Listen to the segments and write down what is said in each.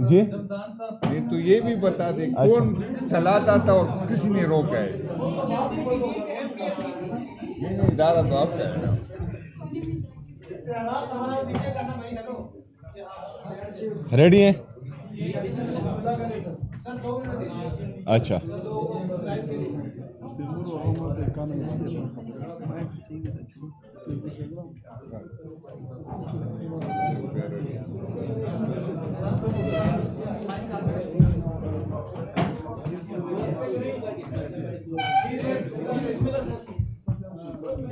جی نہیں تو یہ بھی بتا دیں کون چلاتا تھا اور کسی نے روکا ہے؟ نہیں ادارہ تو آپ کا ہے نا. ریڈی ہیں؟ اچھا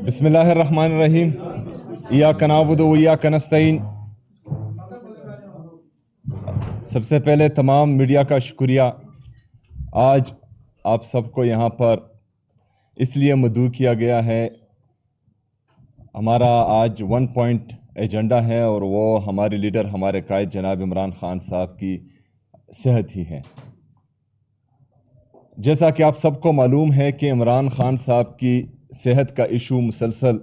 بسم اللہ الرحمن الرحیم. ایاک نعبد و ایاک نستعین. سب سے پہلے تمام میڈیا کا شکریہ. آج آپ سب کو یہاں پر اس لیے مدعو کیا گیا ہے. ہمارا آج 1 پوائنٹ ایجنڈا ہے اور وہ ہمارے لیڈر ہمارے قائد جناب عمران خان صاحب کی صحت ہی ہے. جیسا کہ آپ سب کو معلوم ہے کہ عمران خان صاحب کی صحت کا ایشو مسلسل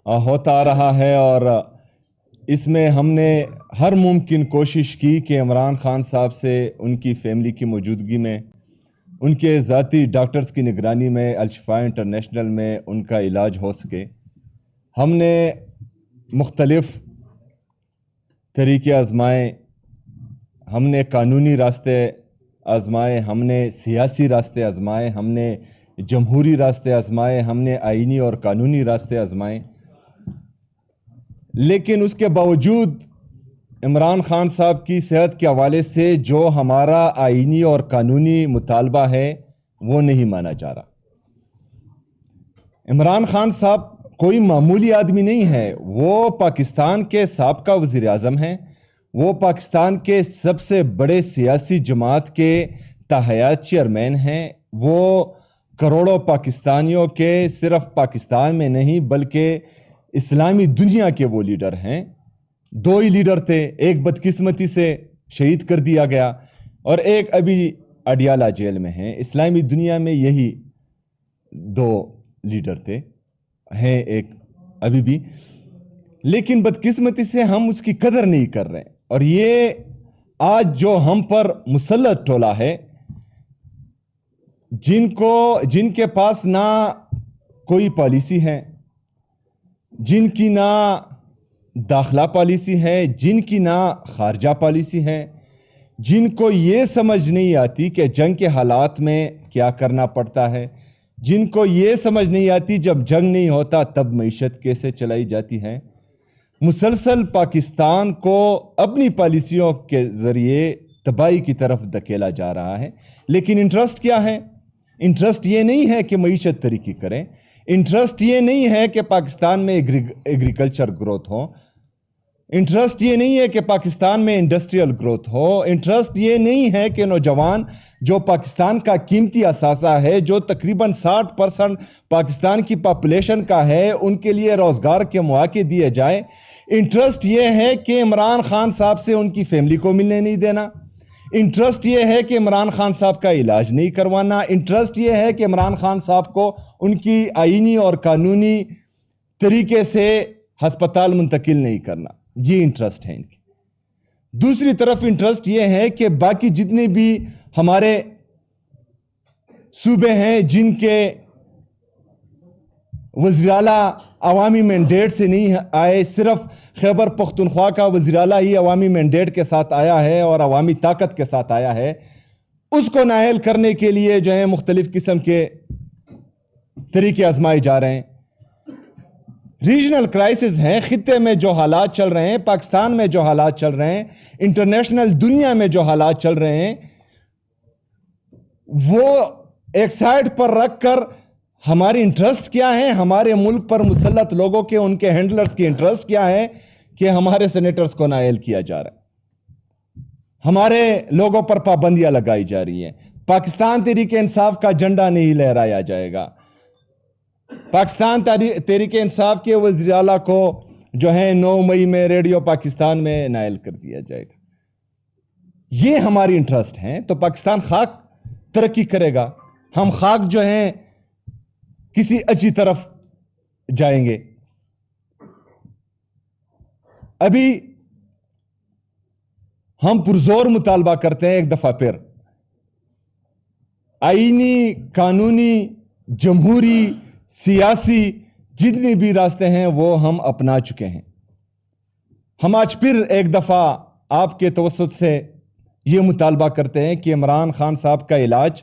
ہوتا آ رہا ہے اور اس میں ہم نے ہر ممکن کوشش کی کہ عمران خان صاحب سے ان کی فیملی کی موجودگی میں ان کے ذاتی ڈاکٹرز کی نگرانی میں الشفاء انٹرنیشنل میں ان کا علاج ہو سکے. ہم نے مختلف طریقے آزمائے, ہم نے قانونی راستے آزمائے, ہم نے سیاسی راستے آزمائے, ہم نے جمہوری راستے آزمائے, ہم نے آئینی اور قانونی راستے آزمائے. لیکن اس کے باوجود عمران خان صاحب کی صحت کے حوالے سے جو ہمارا آئینی اور قانونی مطالبہ ہے وہ نہیں مانا جا رہا. عمران خان صاحب کوئی معمولی آدمی نہیں ہے. وہ پاکستان کے سابقہ وزیر اعظم ہیں, وہ پاکستان کے سب سے بڑے سیاسی جماعت کے تاحیات چیئرمین ہیں, وہ کروڑوں پاکستانیوں کے صرف پاکستان میں نہیں بلکہ اسلامی دنیا کے وہ لیڈر ہیں. 2 ہی لیڈر تھے, ایک بدقسمتی سے شہید کر دیا گیا اور ایک ابھی اڈیالہ جیل میں ہیں. اسلامی دنیا میں یہی 2 لیڈر تھے, ہیں ایک ابھی بھی, لیکن بدقسمتی سے ہم اس کی قدر نہیں کر رہے. اور یہ آج جو ہم پر مسلط ٹولہ ہے, جن کے پاس نہ کوئی پالیسی ہے, جن کی نہ داخلہ پالیسی ہے, جن کی نہ خارجہ پالیسی ہے, جن کو یہ سمجھ نہیں آتی کہ جنگ کے حالات میں کیا کرنا پڑتا ہے, جن کو یہ سمجھ نہیں آتی جب جنگ نہیں ہوتا تب معیشت کیسے چلائی جاتی ہے. مسلسل پاکستان کو اپنی پالیسیوں کے ذریعے تباہی کی طرف دھکیلا جا رہا ہے. لیکن انٹرسٹ کیا ہے؟ انٹرسٹ یہ نہیں ہے کہ معیشت ترقی کریں, انٹرسٹ یہ نہیں ہے کہ پاکستان میں ایگریکلچر گروتھ ہو, انٹرسٹ یہ نہیں ہے کہ پاکستان میں انڈسٹریل گروتھ ہو, انٹرسٹ یہ نہیں ہے کہ نوجوان جو پاکستان کا قیمتی اثاثہ ہے, جو تقریباً 60% پاکستان کی پاپولیشن کا ہے, ان کے لیے روزگار کے مواقع دیے جائیں. انٹرسٹ یہ ہے کہ عمران خان صاحب سے ان کی فیملی کو ملنے نہیں دینا. انٹرسٹ یہ ہے کہ عمران خان صاحب کا علاج نہیں کروانا. انٹرسٹ یہ ہے کہ عمران خان صاحب کو ان کی آئینی اور قانونی طریقے سے ہسپتال منتقل نہیں کرنا. یہ انٹرسٹ ہے ان کی. دوسری طرف انٹرسٹ یہ ہے کہ باقی جتنے بھی ہمارے صوبے ہیں جن کے وزیر اعلیٰ عوامی مینڈیٹ سے نہیں آئے, صرف خیبر پختونخوا کا وزیر اعلیٰ ہی عوامی مینڈیٹ کے ساتھ آیا ہے اور عوامی طاقت کے ساتھ آیا ہے, اس کو نااہل کرنے کے لیے جو ہے مختلف قسم کے طریقے آزمائے جا رہے ہیں. ریجنل کرائسس ہیں, خطے میں جو حالات چل رہے ہیں, پاکستان میں جو حالات چل رہے ہیں, انٹرنیشنل دنیا میں جو حالات چل رہے ہیں, وہ ایک سائڈ پر رکھ کر ہماری انٹرسٹ کیا ہے, ہمارے ملک پر مسلط لوگوں کے, ان کے ہینڈلرز کی انٹرسٹ کیا ہے کہ ہمارے سینیٹرز کو نااہل کیا جا رہا ہے, ہمارے لوگوں پر پابندیاں لگائی جا رہی ہیں. پاکستان تحریک انصاف کا جھنڈا نہیں لہرایا جائے گا, پاکستان تحریک انصاف کے وزیر اعلیٰ کو جو ہے 9 مئی میں ریڈیو پاکستان میں نائل کر دیا جائے گا. یہ ہماری انٹرسٹ ہیں. تو پاکستان خاک ترقی کرے گا, ہم خاک جو ہیں کسی اچھی طرف جائیں گے. ابھی ہم پرزور مطالبہ کرتے ہیں ایک دفعہ پھر، آئینی، قانونی، جمہوری، سیاسی جتنے بھی راستے ہیں وہ ہم اپنا چکے ہیں۔ ہم آج پھر ایک دفعہ آپ کے توسط سے یہ مطالبہ کرتے ہیں کہ عمران خان صاحب کا علاج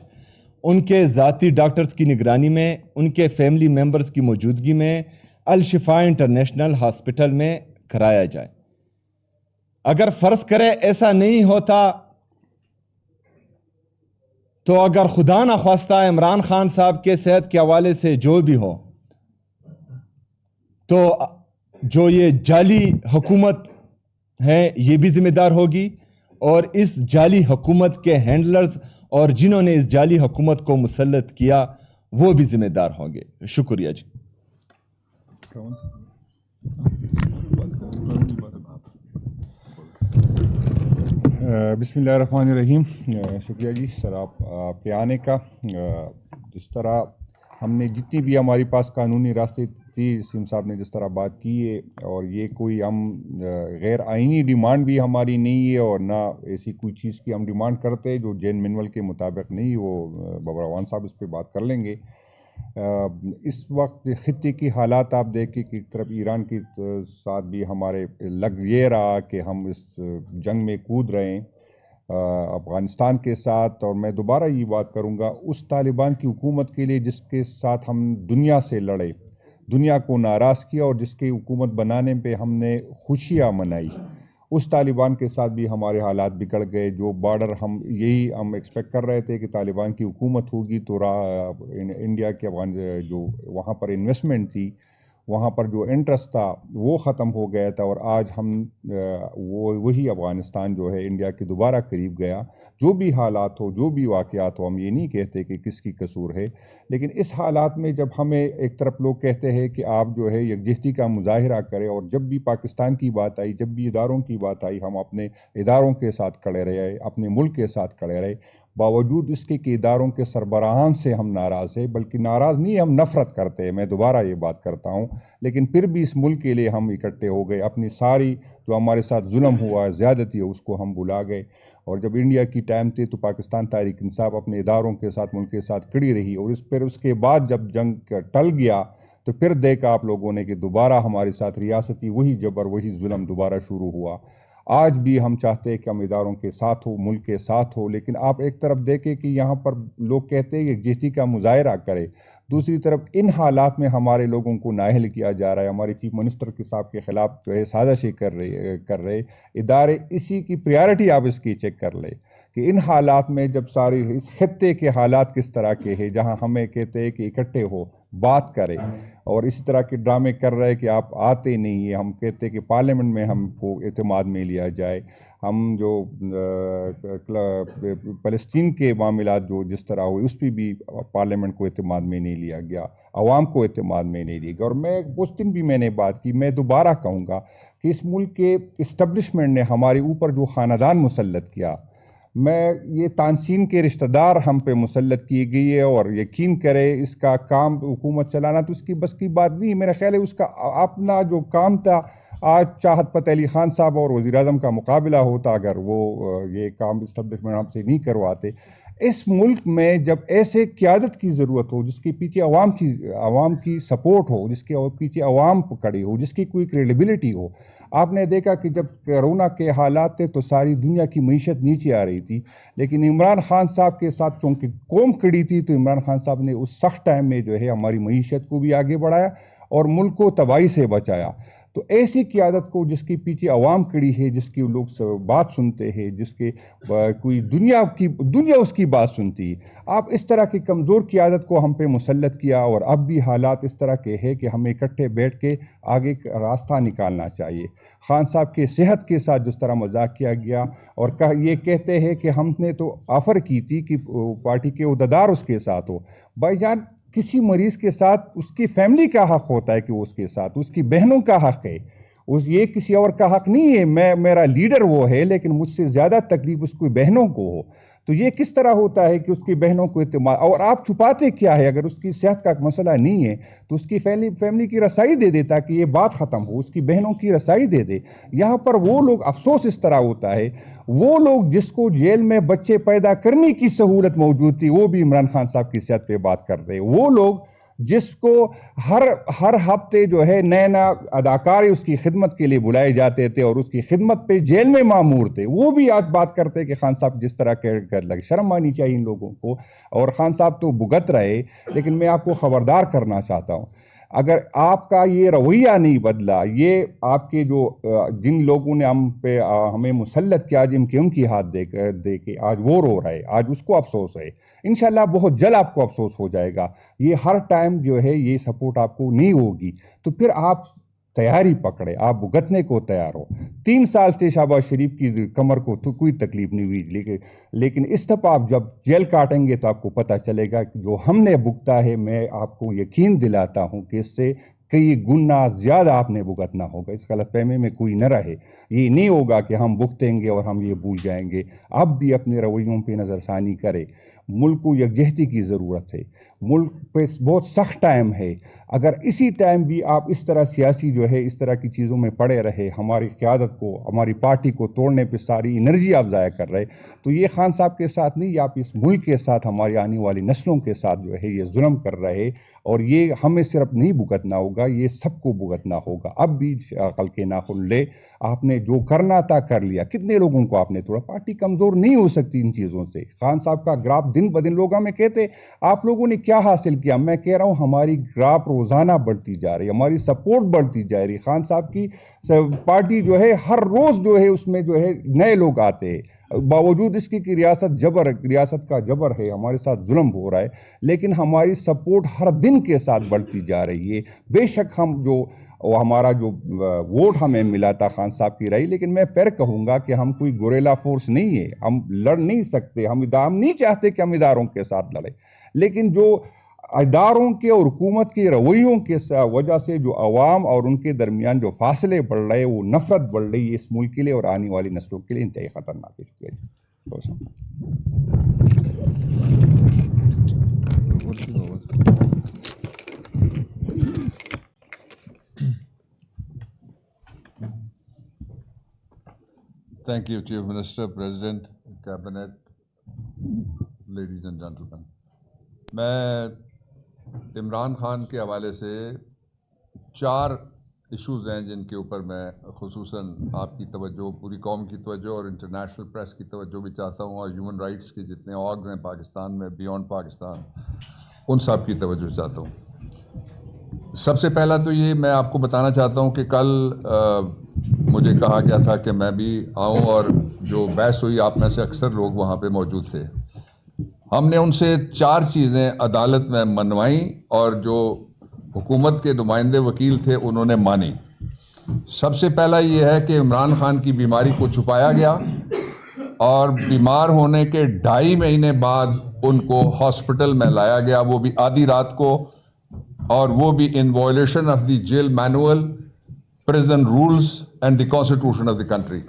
ان کے ذاتی ڈاکٹرز کی نگرانی میں، ان کے فیملی ممبرز کی موجودگی میں الشفا انٹرنیشنل ہاسپٹل میں کرایا جائے۔ اگر فرض کرے ایسا نہیں ہوتا تو اگر خدا نخواستہ عمران خان صاحب کے صحت کے حوالے سے جو بھی ہو، تو جو یہ جعلی حکومت ہے یہ بھی ذمہ دار ہوگی، اور اس جعلی حکومت کے ہینڈلرز اور جنہوں نے اس جعلی حکومت کو مسلط کیا وہ بھی ذمہ دار ہوں گے۔ شکریہ جی۔ بسم اللہ الرحمن الرحیم۔ شکریہ جی سر آپ کے آنے کا۔ جس طرح ہم نے جتنی بھی ہمارے پاس قانونی راستے تھی، سیم صاحب نے جس طرح بات کی ہے، اور یہ کوئی ہم غیر آئینی ڈیمانڈ بھی ہماری نہیں ہے، اور نہ ایسی کوئی چیز کی ہم ڈیمانڈ کرتے جو جین مینول کے مطابق نہیں، وہ بابر اعوان صاحب اس پہ بات کر لیں گے۔ اس وقت خطے کی حالات آپ دیکھیں کہ ایک طرف ایران کے ساتھ بھی ہمارے لگ یہ رہا کہ ہم اس جنگ میں کود رہے ہیں افغانستان کے ساتھ، اور میں دوبارہ یہ بات کروں گا اس طالبان کی حکومت کے لیے جس کے ساتھ ہم دنیا سے لڑے، دنیا کو ناراض کیا، اور جس کی حکومت بنانے پہ ہم نے خوشیاں منائی، اس طالبان کے ساتھ بھی ہمارے حالات بگڑ گئے۔ جو بارڈر ہم ایکسپیکٹ کر رہے تھے کہ طالبان کی حکومت ہوگی تو انڈیا کے جو وہاں پر انویسٹمنٹ تھی، وہاں پر جو انٹرسٹ تھا وہ ختم ہو گیا تھا، اور آج ہم وہی افغانستان جو ہے انڈیا کے دوبارہ قریب گیا۔ جو بھی حالات ہو، جو بھی واقعات ہو، ہم یہ نہیں کہتے کہ کس کی قصور ہے، لیکن اس حالات میں جب ہمیں ایک طرف لوگ کہتے ہیں کہ آپ جو ہے یکجہتی کا مظاہرہ کریں، اور جب بھی پاکستان کی بات آئی، جب بھی اداروں کی بات آئی، ہم اپنے اداروں کے ساتھ کھڑے رہے، اپنے ملک کے ساتھ کھڑے رہے، باوجود اس کے کہ اداروں کے سربراہان سے ہم ناراض ہیں، بلکہ ناراض نہیں، ہم نفرت کرتے ہیں، میں دوبارہ یہ بات کرتا ہوں، لیکن پھر بھی اس ملک کے لیے ہم اکٹھے ہو گئے، اپنی ساری جو ہمارے ساتھ ظلم ہوا ہے، زیادتی ہے، اس کو ہم بھلا گئے۔ اور جب انڈیا کی ٹائم تھے تو پاکستان تحریک انصاف اپنے اداروں کے ساتھ، ملک کے ساتھ کھڑی رہی، اور اس کے بعد جب جنگ ٹل گیا تو پھر دیکھا آپ لوگوں نے کہ دوبارہ ہمارے ساتھ ریاستی وہی جبر، وہی ظلم دوبارہ شروع ہوا۔ آج بھی ہم چاہتے ہیں کہ ہم اداروں کے ساتھ ہو، ملک کے ساتھ ہو، لیکن آپ ایک طرف دیکھیں کہ یہاں پر لوگ کہتے ہیں کہ یکجہتی کا مظاہرہ کرے، دوسری طرف ان حالات میں ہمارے لوگوں کو نااہل کیا جا رہا ہے، ہمارے چیف منسٹر کے صاحب کے خلاف جو ہے سازشیں کر رہے ادارے، اسی کی پریارٹی آپ اس کی چیک کر لیں کہ ان حالات میں جب سارے اس خطے کے حالات کس طرح کے ہیں، جہاں ہمیں کہتے ہیں کہ اکٹھے ہو، بات کرے، اور اسی طرح کے ڈرامے کر رہے کہ آپ آتے نہیں ہیں، ہم کہتے ہیں کہ پارلیمنٹ میں ہم کو اعتماد میں لیا جائے، ہم جو فلسطین کے معاملات جو جس طرح ہوئے اس پہ بھی پارلیمنٹ کو اعتماد میں نہیں لیا گیا، عوام کو اعتماد میں نہیں لیا گیا۔ اور میں اس دن بھی میں نے بات کی، میں دوبارہ کہوں گا کہ اس ملک کے اسٹیبلشمنٹ نے ہمارے اوپر جو خاندان مسلط کیا، میں یہ تانسین کے رشتہ دار ہم پہ مسلط کی گئی ہے، اور یقین کرے اس کا کام حکومت چلانا تو اس کی بس کی بات نہیں، میرا خیال ہے اس کا اپنا جو کام تھا، آج چاہت فتح علی خان صاحب اور وزیر اعظم کا مقابلہ ہوتا اگر وہ یہ کام اسٹیبلشمنٹ ہم سے نہیں کرواتے۔ اس ملک میں جب ایسے قیادت کی ضرورت ہو جس کے پیچھے عوام کی سپورٹ ہو، جس کے پیچھے عوام کھڑی ہو، جس کی کوئی کریڈیبلٹی ہو، آپ نے دیکھا کہ جب کرونا کے حالات تھے تو ساری دنیا کی معیشت نیچے آ رہی تھی، لیکن عمران خان صاحب کے ساتھ چونکہ قوم کھڑی تھی تو عمران خان صاحب نے اس سخت ٹائم میں جو ہے ہماری معیشت کو بھی آگے بڑھایا اور ملک کو تباہی سے بچایا۔ تو ایسی قیادت کو جس کے پیچھے عوام کھڑی ہے، جس کی لوگ بات سنتے ہیں، جس کے کوئی دنیا اس کی بات سنتی ہے، آپ اس طرح کی کمزور قیادت کو ہم پہ مسلط کیا، اور اب بھی حالات اس طرح کے ہیں کہ ہمیں اکٹھے بیٹھ کے آگے راستہ نکالنا چاہیے۔ خان صاحب کے صحت کے ساتھ جس طرح مذاق کیا گیا، اور یہ کہتے ہیں کہ ہم نے تو آفر کی تھی کہ پارٹی کے عہدیدار اس کے ساتھ ہو، بھائی جان کسی مریض کے ساتھ اس کی فیملی کا حق ہوتا ہے کہ وہ اس کے ساتھ، اس کی بہنوں کا حق ہے، یہ کسی اور کا حق نہیں ہے. میرا لیڈر وہ ہے لیکن مجھ سے زیادہ تکلیف اس کی بہنوں کو ہو, تو یہ کس طرح ہوتا ہے کہ اس کی بہنوں کو اعتماد, اور آپ چھپاتے کیا ہے؟ اگر اس کی صحت کا مسئلہ نہیں ہے تو اس کی فیملی کی رسائی دے دے تاکہ یہ بات ختم ہو, اس کی بہنوں کی رسائی دے دے. یہاں پر وہ لوگ, افسوس اس طرح ہوتا ہے, وہ لوگ جس کو جیل میں بچے پیدا کرنے کی سہولت موجود تھی وہ بھی عمران خان صاحب کی صحت پہ بات کر رہے, وہ لوگ جس کو ہر ہفتے جو ہے نئے اداکار اس کی خدمت کے لیے بلائے جاتے تھے اور اس کی خدمت پہ جیل میں مامور تھے, وہ بھی آج بات کرتے کہ خان صاحب جس طرح کر لگے. شرم آنی چاہیے ان لوگوں کو. اور خان صاحب تو بھگت رہے, لیکن میں آپ کو خبردار کرنا چاہتا ہوں, اگر آپ کا یہ رویہ نہیں بدلا, یہ آپ کے جو جن لوگوں نے ہمیں مسلط کیا, جن کے ان کی ہاتھ دے کے آج وہ رو رہے, آج اس کو افسوس ہے. انشاءاللہ بہت جلد آپ کو افسوس ہو جائے گا. یہ ہر ٹائم جو ہے یہ سپورٹ آپ کو نہیں ہوگی, تو پھر آپ تیاری پکڑے, آپ بھگتنے کو تیار ہو. 3 سال سے شہباز شریف کی کمر کو تو کوئی تکلیف نہیں ہوئی, لیکن اس دفعہ آپ جب جیل کاٹیں گے تو آپ کو پتہ چلے گا کہ جو ہم نے بھگتا ہے, میں آپ کو یقین دلاتا ہوں کہ اس سے کئی گنا زیادہ آپ نے بھگتنا ہوگا. اس غلط فہمی میں کوئی نہ رہے. یہ نہیں ہوگا کہ ہم بھگتیں گے اور ہم یہ بھول جائیں گے. اب بھی اپنے رویوں پہ نظر ثانی کرے. ملک کو یکجہتی کی ضرورت ہے, ملک پہ بہت سخت ٹائم ہے. اگر اسی ٹائم بھی آپ اس طرح سیاسی جو ہے اس طرح کی چیزوں میں پڑے رہے, ہماری قیادت کو, ہماری پارٹی کو توڑنے پہ ساری انرجی آپ ضائع کر رہے, تو یہ خان صاحب کے ساتھ نہیں, آپ اس ملک کے ساتھ, ہماری آنے والی نسلوں کے ساتھ جو ہے یہ ظلم کر رہے. اور یہ ہمیں صرف نہیں بھگتنا ہوگا, یہ سب کو بھگتنا ہوگا. اب بھی عقل کے ناخن لے, آپ نے جو کرنا تھا کر لیا. کتنے لوگوں کو آپ نے توڑا؟ پارٹی کمزور نہیں ہو سکتی ان چیزوں سے. خان صاحب کا گراف دن بدن لوگ ہمیں کہتے آپ لوگوں نے کیا حاصل کیا. میں کہہ رہا ہوں ہماری گراف روزانہ بڑھتی جا رہی, ہماری سپورٹ بڑھتی جا رہی. خان صاحب کی پارٹی جو ہے ہر روز جو ہے اس میں جو ہے نئے لوگ آتے ہیں, باوجود اس کی کہ ریاست کا جبر ہے, ہمارے ساتھ ظلم ہو رہا ہے, لیکن ہماری سپورٹ ہر دن کے ساتھ بڑھتی جا رہی ہے. بے شک ہم جو ہمارا جو ووٹ ہمیں ملا تھا خان صاحب کی رہی, لیکن میں پھر کہوں گا کہ ہم کوئی گوریلا فورس نہیں ہے, ہم لڑ نہیں سکتے. ہم نہیں چاہتے کہ ہم اداروں کے ساتھ لڑیں, لیکن جو اداروں کے اور حکومت کے رویوں کے وجہ سے جو عوام اور ان کے درمیان جو فاصلے بڑھ رہے, وہ نفرت بڑھ رہی ہے, اس ملک کے لیے اور آنے والی نسلوں کے لیے انتہائی خطرناک ہے. Thank you, Chief Minister, President, Cabinet, ladies and gentlemen. میں عمران خان کے حوالے سے 4 ایشوز ہیں جن کے اوپر میں خصوصاً آپ کی توجہ, پوری قوم کی توجہ اور انٹرنیشنل پریس کی توجہ بھی چاہتا ہوں, اور ہیومن رائٹس کے جتنے آرگز ہیں پاکستان میں, بیونڈ پاکستان, ان سب کی توجہ چاہتا ہوں. سب سے پہلا تو یہ میں آپ کو بتانا چاہتا ہوں کہ کل مجھے کہا گیا تھا کہ میں بھی آؤں, اور جو بحث ہوئی آپ میں سے اکثر لوگ وہاں پہ موجود تھے. ہم نے ان سے 4 چیزیں عدالت میں منوائیں, اور جو حکومت کے نمائندے وکیل تھے انہوں نے مانی. سب سے پہلا یہ ہے کہ عمران خان کی بیماری کو چھپایا گیا, اور بیمار ہونے کے 2.5 مہینے بعد ان کو ہاسپٹل میں لایا گیا, وہ بھی آدھی رات کو, اور وہ بھی in violation of the jail manual, prison rules and the constitution of the country.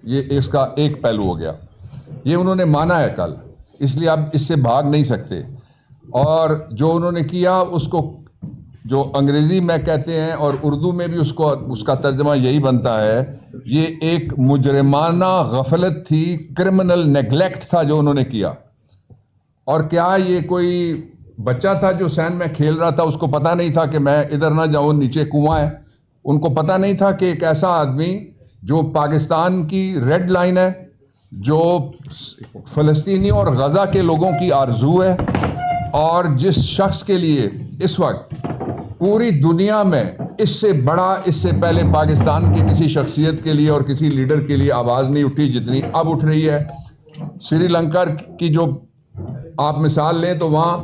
یہ اس کا ایک پہلو ہو گیا. یہ انہوں نے مانا ہے کل, اس لیے آپ اس سے بھاگ نہیں سکتے. اور جو انہوں نے کیا اس کو جو انگریزی میں کہتے ہیں اور اردو میں بھی اس کا ترجمہ یہی بنتا ہے, یہ ایک مجرمانہ غفلت تھی, کرمنل نیگلیکٹ تھا جو انہوں نے کیا. اور کیا یہ کوئی بچہ تھا جو سین میں کھیل رہا تھا, اس کو پتہ نہیں تھا کہ میں ادھر نہ جاؤں, نیچے کنواں ہے. ان کو پتہ نہیں تھا کہ ایک ایسا آدمی جو پاکستان کی ریڈ لائن ہے, جو فلسطینیوں اور غزہ کے لوگوں کی آرزو ہے, اور جس شخص کے لیے اس وقت پوری دنیا میں اس سے بڑا, اس سے پہلے پاکستان کی کسی شخصیت کے لیے اور کسی لیڈر کے لیے آواز نہیں اٹھی جتنی اب اٹھ رہی ہے. سری لنکا کی جو آپ مثال لیں تو وہاں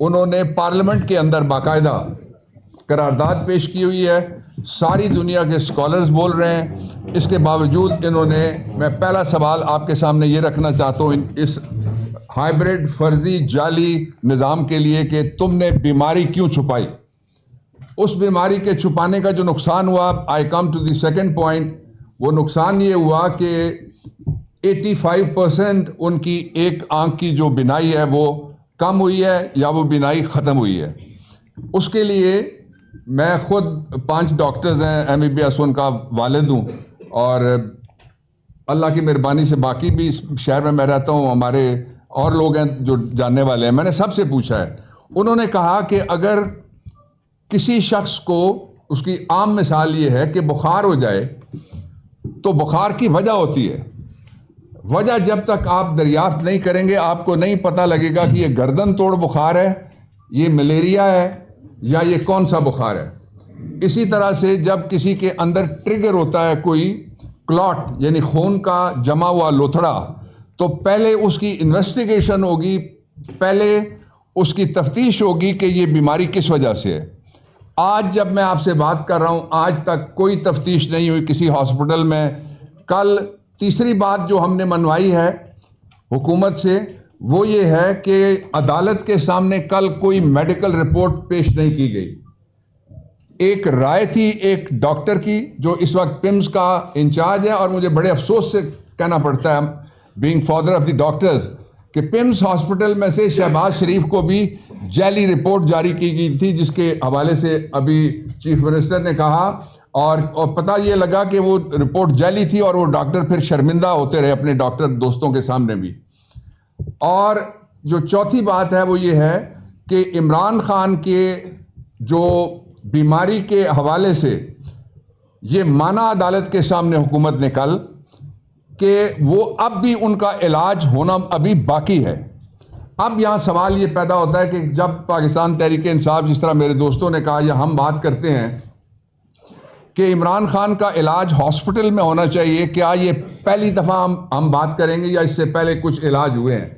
انہوں نے پارلیمنٹ کے اندر باقاعدہ قرارداد پیش کی ہوئی ہے, ساری دنیا کے اسکالرز بول رہے ہیں. اس کے باوجود انہوں نے, میں پہلا سوال آپ کے سامنے یہ رکھنا چاہتا ہوں اس ہائیبرڈ فرضی جعلی نظام کے لیے کہ تم نے بیماری کیوں چھپائی. اس بیماری کے چھپانے کا جو نقصان ہوا, I come to the second point, وہ نقصان یہ ہوا کہ 85% ان کی ایک آنکھ کی جو بینائی ہے وہ کم ہوئی ہے یا وہ بینائی ختم ہوئی ہے. اس کے لیے میں خود 5 ڈاکٹرز ہیں, MBBS ان کا والد ہوں, اور اللہ کی مہربانی سے باقی بھی اس شہر میں رہتا ہوں, ہمارے اور لوگ ہیں جو جاننے والے ہیں. میں نے سب سے پوچھا ہے, انہوں نے کہا کہ اگر کسی شخص کو, اس کی عام مثال یہ ہے کہ بخار ہو جائے تو بخار کی وجہ ہوتی ہے. وجہ جب تک آپ دریافت نہیں کریں گے آپ کو نہیں پتہ لگے گا کہ یہ گردن توڑ بخار ہے, یہ ملیریا ہے, یا یہ کون سا بخار ہے. اسی طرح سے جب کسی کے اندر ٹریگر ہوتا ہے کوئی کلاٹ, یعنی خون کا جمع ہوا لوتھڑا, تو پہلے اس کی انویسٹیگیشن ہوگی, پہلے اس کی تفتیش ہوگی کہ یہ بیماری کس وجہ سے ہے. آج جب میں آپ سے بات کر رہا ہوں, آج تک کوئی تفتیش نہیں ہوئی کسی ہاسپٹل میں. کل تیسری بات جو ہم نے منوائی ہے حکومت سے وہ یہ ہے کہ عدالت کے سامنے کل کوئی میڈیکل رپورٹ پیش نہیں کی گئی. ایک رائے تھی ایک ڈاکٹر کی جو اس وقت پمز کا انچارج ہے, اور مجھے بڑے افسوس سے کہنا پڑتا ہے being father of the doctors کہ پمز ہاسپٹل میں سے شہباز شریف کو بھی جعلی رپورٹ جاری کی گئی تھی, جس کے حوالے سے ابھی چیف منسٹر نے کہا, اور پتہ یہ لگا کہ وہ رپورٹ جعلی تھی, اور وہ ڈاکٹر پھر شرمندہ ہوتے رہے اپنے ڈاکٹر دوستوں کے سامنے بھی. اور جو چوتھی بات ہے وہ یہ ہے کہ عمران خان کے جو بیماری کے حوالے سے یہ مانا عدالت کے سامنے حکومت نے کل کہ وہ اب بھی ان کا علاج ہونا ابھی باقی ہے. اب یہاں سوال یہ پیدا ہوتا ہے کہ جب پاکستان تحریک انصاف, جس طرح میرے دوستوں نے کہا, یا ہم بات کرتے ہیں کہ عمران خان کا علاج ہاسپٹل میں ہونا چاہیے, کیا یہ پہلی دفعہ ہم بات کریں گے یا اس سے پہلے کچھ علاج ہوئے ہیں؟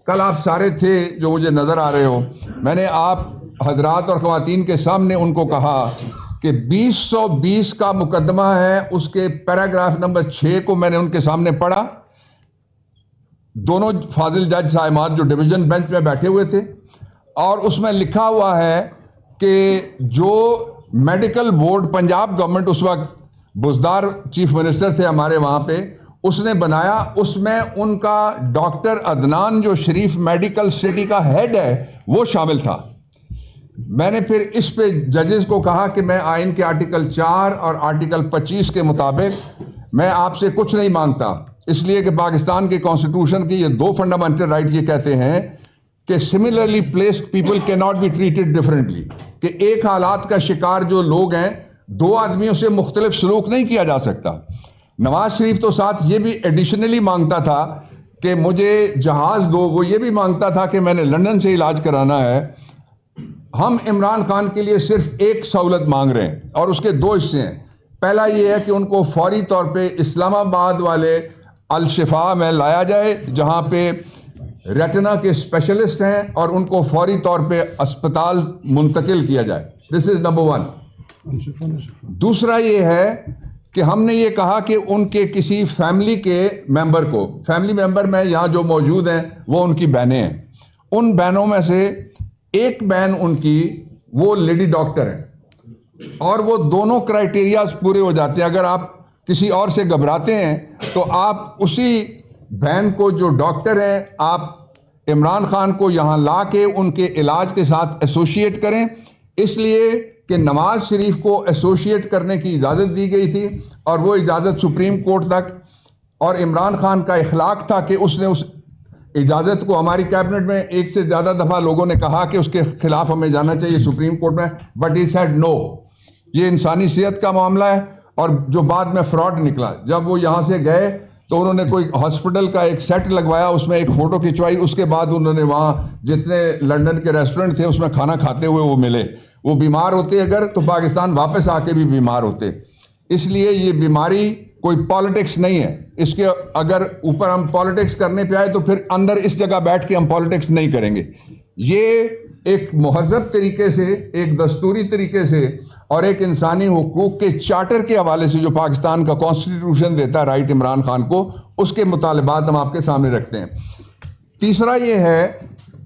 کل آپ سارے تھے جو مجھے نظر آ رہے ہو, میں نے آپ حضرات اور خواتین کے سامنے ان کو کہا کہ 2020 کا مقدمہ ہے, اس کے پیراگراف نمبر 6 کو میں نے ان کے سامنے پڑھا. دونوں فاضل جج صاحبان جو ڈویژن بینچ میں بیٹھے ہوئے تھے, اور اس میں لکھا ہوا ہے کہ جو میڈیکل بورڈ پنجاب گورنمنٹ, اس وقت بزدار چیف منسٹر تھے ہمارے وہاں پہ, اس نے بنایا, اس میں ان کا ڈاکٹر عدنان جو شریف میڈیکل سٹی کا ہیڈ ہے وہ شامل تھا. میں نے پھر اس پہ ججز کو کہا کہ میں آئین کے آرٹیکل 4 اور آرٹیکل 25 کے مطابق میں آپ سے کچھ نہیں مانگتا, اس لیے کہ پاکستان کے کانسٹیٹیوشن کی یہ 2 فنڈامنٹل رائٹ یہ کہتے ہیں کہ سملرلی پلیسڈ پیپل کی ناٹ بی ٹریٹڈ ڈفرینٹلی, کہ ایک حالات کا شکار جو لوگ ہیں 2 آدمیوں سے مختلف سلوک نہیں کیا جا سکتا. نواز شریف تو ساتھ یہ بھی ایڈیشنلی مانگتا تھا کہ مجھے جہاز دو, وہ یہ بھی مانگتا تھا کہ میں نے لندن سے علاج کرانا ہے. ہم عمران خان کے لیے صرف ایک سہولت مانگ رہے ہیں, اور اس کے 2 حصے ہیں. پہلا یہ ہے کہ ان کو فوری طور پہ اسلام آباد والے الشفا میں لایا جائے جہاں پہ ریٹنا کے اسپیشلسٹ ہیں, اور ان کو فوری طور پہ اسپتال منتقل کیا جائے. دس از نمبر 1. دوسرا یہ ہے کہ ہم نے یہ کہا کہ ان کے کسی فیملی کے ممبر کو, فیملی ممبر میں یہاں جو موجود ہیں وہ ان کی بہنیں ہیں, ان بہنوں میں سے ایک بہن ان کی وہ لیڈی ڈاکٹر ہے, اور وہ دونوں کرائٹیریاز پورے ہو جاتے ہیں. اگر آپ کسی اور سے گھبراتے ہیں تو آپ اسی بہن کو جو ڈاکٹر ہیں آپ عمران خان کو یہاں لا کے ان کے علاج کے ساتھ ایسوشیٹ کریں, اس لیے کہ نواز شریف کو ایسوشیٹ کرنے کی اجازت دی گئی تھی, اور وہ اجازت سپریم کورٹ تک, اور عمران خان کا اخلاق تھا کہ اس نے اس اجازت کو, ہماری کیبنٹ میں 1 سے زیادہ دفعہ لوگوں نے کہا کہ اس کے خلاف ہمیں جانا چاہیے سپریم کورٹ میں, بٹ ہی سیڈ نو. یہ انسانی صحت کا معاملہ ہے. اور جو بعد میں فراڈ نکلا, جب وہ یہاں سے گئے تو انہوں نے کوئی ہاسپٹل کا ایک سیٹ لگوایا, اس میں ایک فوٹو کھنچوائی, اس کے بعد انہوں نے وہاں جتنے لندن کے ریسٹورنٹ تھے اس میں کھانا کھاتے ہوئے وہ ملے. وہ بیمار ہوتے اگر تو پاکستان واپس آ کے بھی بیمار ہوتے. اس لیے یہ بیماری کوئی پالیٹکس نہیں ہے. اس کے اگر اوپر ہم پالیٹکس کرنے پہ آئے تو پھر اندر اس جگہ بیٹھ کے ہم پالیٹکس نہیں کریں گے. یہ ایک مہذب طریقے سے, ایک دستوری طریقے سے, اور ایک انسانی حقوق کے چارٹر کے حوالے سے جو پاکستان کا کانسٹیٹیوشن دیتا ہے رائٹ عمران خان کو, اس کے مطالبات ہم آپ کے سامنے رکھتے ہیں. تیسرا یہ ہے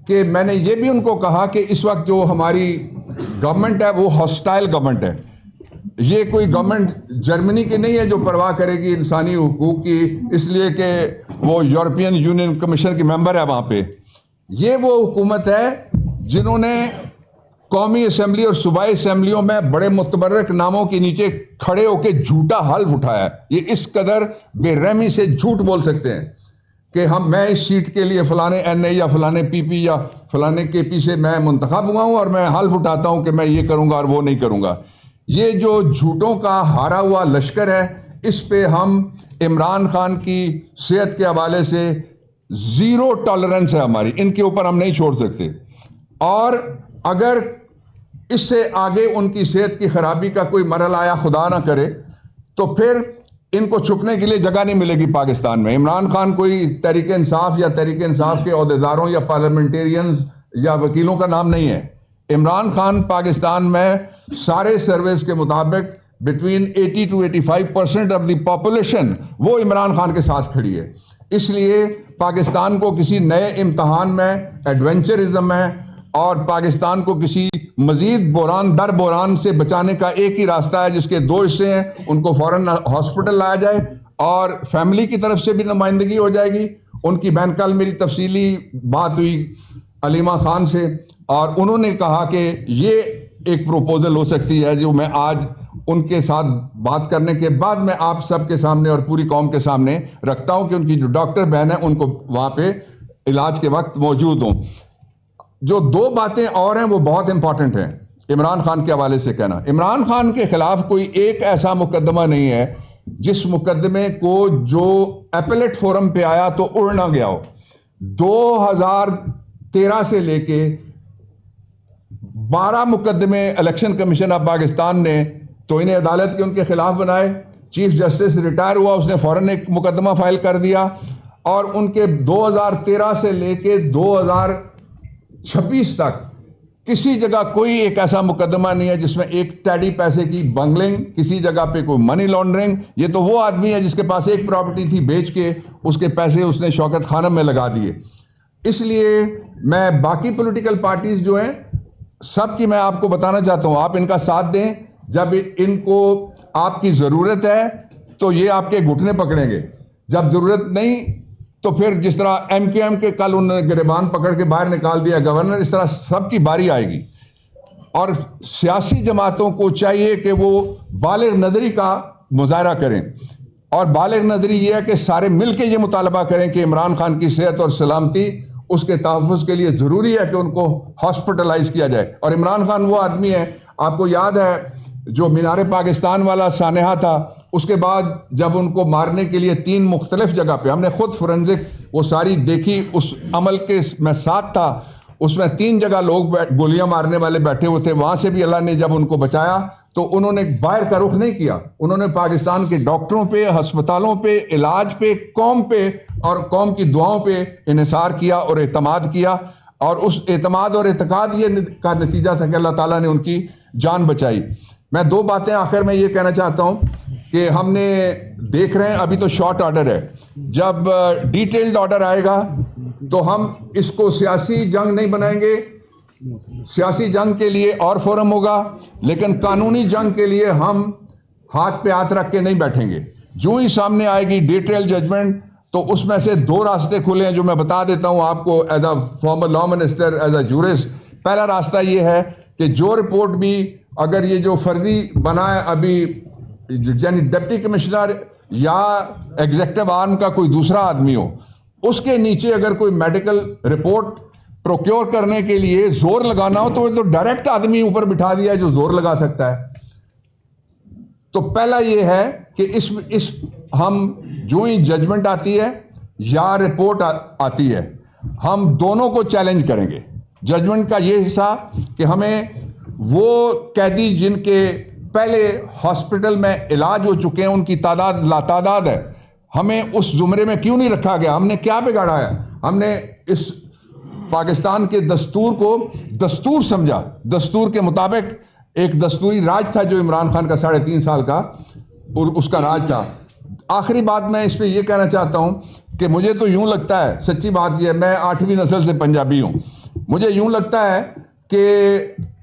کہ میں نے یہ بھی ان کو کہا کہ اس وقت جو ہماری گورنمنٹ ہے وہ ہاسٹائل گورنمنٹ ہے. یہ کوئی گورنمنٹ جرمنی کی نہیں ہے جو پرواہ کرے گی انسانی حقوق کی اس لیے کہ وہ یورپین یونین کمیشن کی ممبر ہے وہاں پہ. یہ وہ حکومت ہے جنہوں نے قومی اسمبلی اور صوبائی اسمبلیوں میں بڑے متبرک ناموں کے نیچے کھڑے ہو کے جھوٹا حلف اٹھایا ہے. یہ اس قدر بے رحمی سے جھوٹ بول سکتے ہیں کہ میں اس سیٹ کے لیے فلانے این اے یا فلانے پی پی یا فلانے کے پی سے میں منتخب ہوا ہوں اور میں حلف اٹھاتا ہوں کہ میں یہ کروں گا اور وہ نہیں کروں گا. یہ جو جھوٹوں کا ہارا ہوا لشکر ہے اس پہ ہم عمران خان کی صحت کے حوالے سے زیرو ٹالرنس ہے ہماری. ان کے اوپر ہم نہیں چھوڑ سکتے اور اگر اس سے آگے ان کی صحت کی خرابی کا کوئی مرحلہ آیا خدا نہ کرے تو پھر ان کو چھپنے کے لیے جگہ نہیں ملے گی پاکستان میں. عمران خان کوئی تحریک انصاف یا تحریک انصاف کے عہدیداروں یا پارلیمنٹیرینز یا وکیلوں کا نام نہیں ہے. عمران خان پاکستان میں سارے سرویز کے مطابق between 80 to 85% of the population وہ عمران خان کے ساتھ کھڑی ہے. اس لیے پاکستان کو کسی نئے امتحان میں ایڈونچرزم میں اور پاکستان کو کسی مزید بحران در بحران سے بچانے کا ایک ہی راستہ ہے جس کے 2 حصے ہیں. ان کو فوراً ہاسپٹل لایا جائے اور فیملی کی طرف سے بھی نمائندگی ہو جائے گی. ان کی بہن کل میری تفصیلی بات ہوئی علیمہ خان سے اور انہوں نے کہا کہ یہ ایک پروپوزل ہو سکتی ہے جو میں آج ان کے ساتھ بات کرنے کے بعد میں آپ سب کے سامنے اور پوری قوم کے سامنے رکھتا ہوں کہ ان کی جو ڈاکٹر بہن ہے ان کو وہاں پہ علاج کے وقت موجود ہوں. جو 2 باتیں اور ہیں وہ بہت امپورٹنٹ ہیں عمران خان کے حوالے سے کہنا. عمران خان کے خلاف کوئی ایک ایسا مقدمہ نہیں ہے جس مقدمے کو جو ایپلیٹ فورم پہ آیا تو اڑ نہ گیا ہو. 2013 سے لے کے 12 مقدمے الیکشن کمیشن آف پاکستان نے توہین عدالت کے ان کے خلاف بنائے. چیف جسٹس ریٹائر ہوا اس نے فوراً ایک مقدمہ فائل کر دیا اور ان کے 2013 سے لے کے 2026 تک کسی جگہ کوئی ایک ایسا مقدمہ نہیں ہے جس میں ایک ٹیڈی پیسے کی بنگلنگ, کسی جگہ پہ کوئی منی لانڈرنگ. یہ تو وہ آدمی ہے جس کے پاس ایک پراپرٹی تھی بیچ کے اس کے پیسے اس نے شوکت خانم میں لگا دیے. اس لیے میں باقی پولیٹیکل پارٹیز جو ہیں سب کی میں آپ کو بتانا چاہتا ہوں آپ ان کا ساتھ دیں. جب ان کو آپ کی ضرورت ہے تو یہ آپ کے گھٹنے پکڑیں گے, جب ضرورت نہیں تو پھر جس طرح ایم کیو ایم کے کل انہوں نے گریبان پکڑ کے باہر نکال دیا گورنر, اس طرح سب کی باری آئے گی. اور سیاسی جماعتوں کو چاہیے کہ وہ بالغ نظری کا مظاہرہ کریں اور بالغ نظری یہ ہے کہ سارے مل کے یہ مطالبہ کریں کہ عمران خان کی صحت اور سلامتی اس کے تحفظ کے لیے ضروری ہے کہ ان کو ہاسپٹلائز کیا جائے. اور عمران خان وہ آدمی ہے, آپ کو یاد ہے جو مینار پاکستان والا سانحہ تھا, اس کے بعد جب ان کو مارنے کے لیے 3 مختلف جگہ پہ ہم نے خود فورنزک وہ ساری دیکھی, اس عمل کے میں ساتھ تھا, اس میں 3 جگہ لوگ گولیاں مارنے والے بیٹھے ہوئے تھے. وہاں سے بھی اللہ نے جب ان کو بچایا تو انہوں نے باہر کا رخ نہیں کیا, انہوں نے پاکستان کے ڈاکٹروں پہ, ہسپتالوں پہ, علاج پہ, قوم پہ اور قوم کی دعاؤں پہ انحصار کیا اور اعتماد کیا. اور اس اعتماد اور اعتقاد یہ کا نتیجہ تھا کہ اللہ تعالیٰ نے ان کی جان بچائی. میں 2 باتیں آخر میں یہ کہنا چاہتا ہوں کہ ہم نے دیکھ رہے ہیں ابھی تو شارٹ آرڈر ہے, جب ڈیٹیلڈ آرڈر آئے گا تو ہم اس کو سیاسی جنگ نہیں بنائیں گے. سیاسی جنگ کے لیے اور فورم ہوگا لیکن قانونی جنگ کے لیے ہم ہاتھ پہ ہاتھ رکھ کے نہیں بیٹھیں گے. جو ہی سامنے آئے گی ڈیٹیل ججمنٹ تو اس میں سے 2 راستے کھلے ہیں جو میں بتا دیتا ہوں آپ کو as a former law minister, as a jurist. پہلا راستہ یہ ہے کہ جو رپورٹ بھی اگر یہ جو فرضی بنا ہے ابھی یعنی ڈپٹی کمشنر یا ایگزیکٹو آرم کا کوئی دوسرا آدمی ہو, اس کے نیچے اگر کوئی میڈیکل رپورٹ پروکیور کرنے کے لیے زور لگانا ہو تو ڈائریکٹ آدمی اوپر بٹھا دیا ہے جو زور لگا سکتا ہے. تو پہلا یہ ہے کہ اس ہم جو ہی ججمنٹ آتی ہے یا رپورٹ آتی ہے ہم دونوں کو چیلنج کریں گے. ججمنٹ کا یہ حصہ کہ ہمیں وہ قیدی جن کے پہلے ہاسپٹل میں علاج ہو چکے ہیں ان کی تعداد لاتعداد ہے, ہمیں اس زمرے میں کیوں نہیں رکھا گیا؟ ہم نے کیا بگاڑا ہے؟ ہم نے اس پاکستان کے دستور کو دستور سمجھا. دستور کے مطابق ایک دستوری راج تھا جو عمران خان کا 3.5 سال کا اس کا راج تھا. آخری بات میں اس پہ یہ کہنا چاہتا ہوں کہ مجھے تو یوں لگتا ہے, سچی بات یہ ہے, میں 8ویں نسل سے پنجابی ہوں, مجھے یوں لگتا ہے کہ